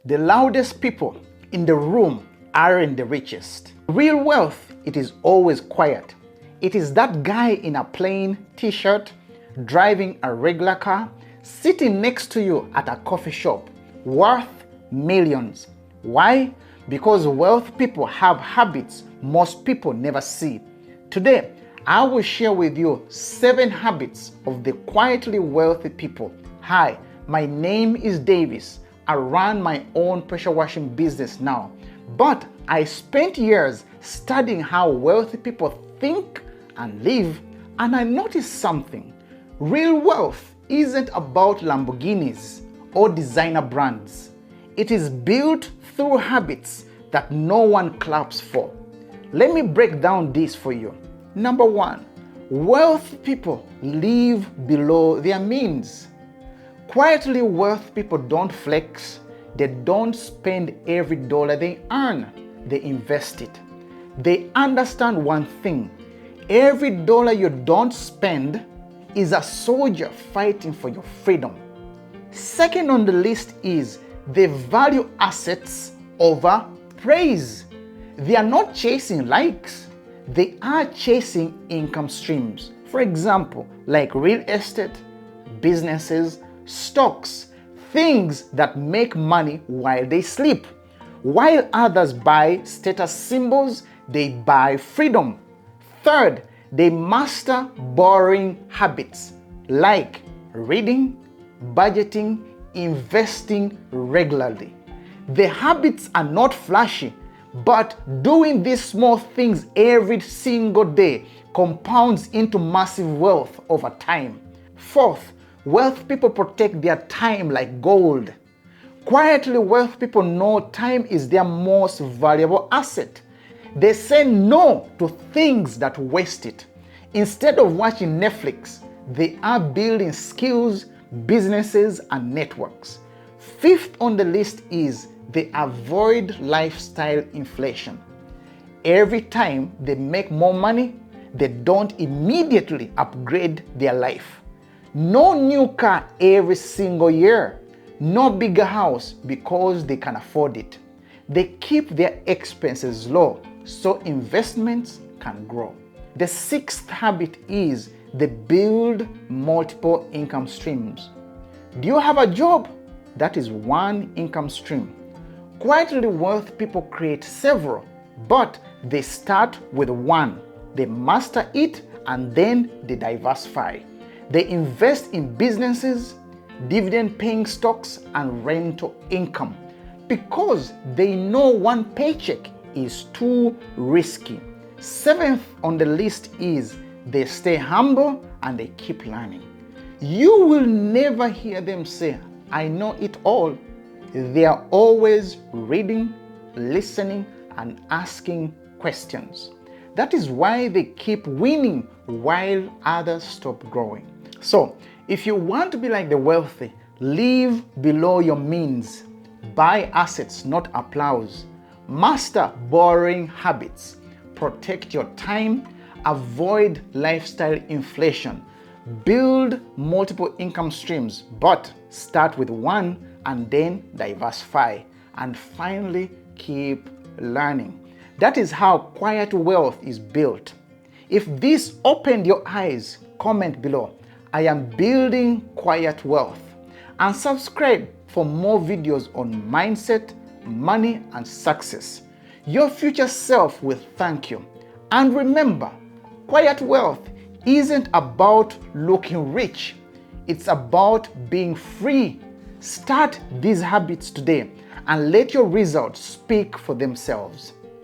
The loudest people in the room aren't the richest. Real wealth, it is always quiet. It is that guy in a plain t-shirt, driving a regular car, sitting next to you at a coffee shop, worth millions. Why? Because wealth people have habits most people never see. Today, I will share with you 7 habits of the quietly wealthy people. Hi, my name is Davis. I run my own pressure washing business now, but I spent years studying how wealthy people think and live, and I noticed something. Real wealth isn't about Lamborghinis or designer brands. It is built through habits that no one claps for. Let me break down this for you. Number 1, wealthy people live below their means. Quietly wealthy people don't flex. They don't spend every dollar they earn. They invest it. They understand one thing. Every dollar you don't spend is a soldier fighting for your freedom. Second on the list is they value assets over praise. They are not chasing likes. They are chasing income streams. For example, like real estate, businesses, stocks, things that make money while they sleep. While others buy status symbols, they buy freedom. Third, they master boring habits like reading, budgeting, investing regularly. The habits are not flashy, but doing these small things every single day compounds into massive wealth over time. Fourth, wealth people protect their time like gold. Quietly, wealth people know time is their most valuable asset. They say no to things that waste it. Instead of watching Netflix, they are building skills, businesses, and networks. Fifth on the list is they avoid lifestyle inflation. Every time they make more money, they don't immediately upgrade their life. No new car every single year. No bigger house because they can afford it. They keep their expenses low so investments can grow. The 6th habit is they build multiple income streams. Do you have a job? That is one income stream. Quietly wealthy people create several, but they start with one. They master it and then they diversify. They invest in businesses, dividend-paying stocks, and rental income because they know one paycheck is too risky. 7th on the list is they stay humble and they keep learning. You will never hear them say, "I know it all." They are always reading, listening, and asking questions. That is why they keep winning while others stop growing. So, if you want to be like the wealthy, live below your means. Buy assets, not applause. Master boring habits. Protect your time. Avoid lifestyle inflation. Build multiple income streams, but start with one and then diversify. And finally, keep learning. That is how quiet wealth is built. If this opened your eyes, comment below. I am building quiet wealth. And subscribe for more videos on mindset, money, and success. Your future self will thank you. And remember, quiet wealth isn't about looking rich. It's about being free. Start these habits today and let your results speak for themselves.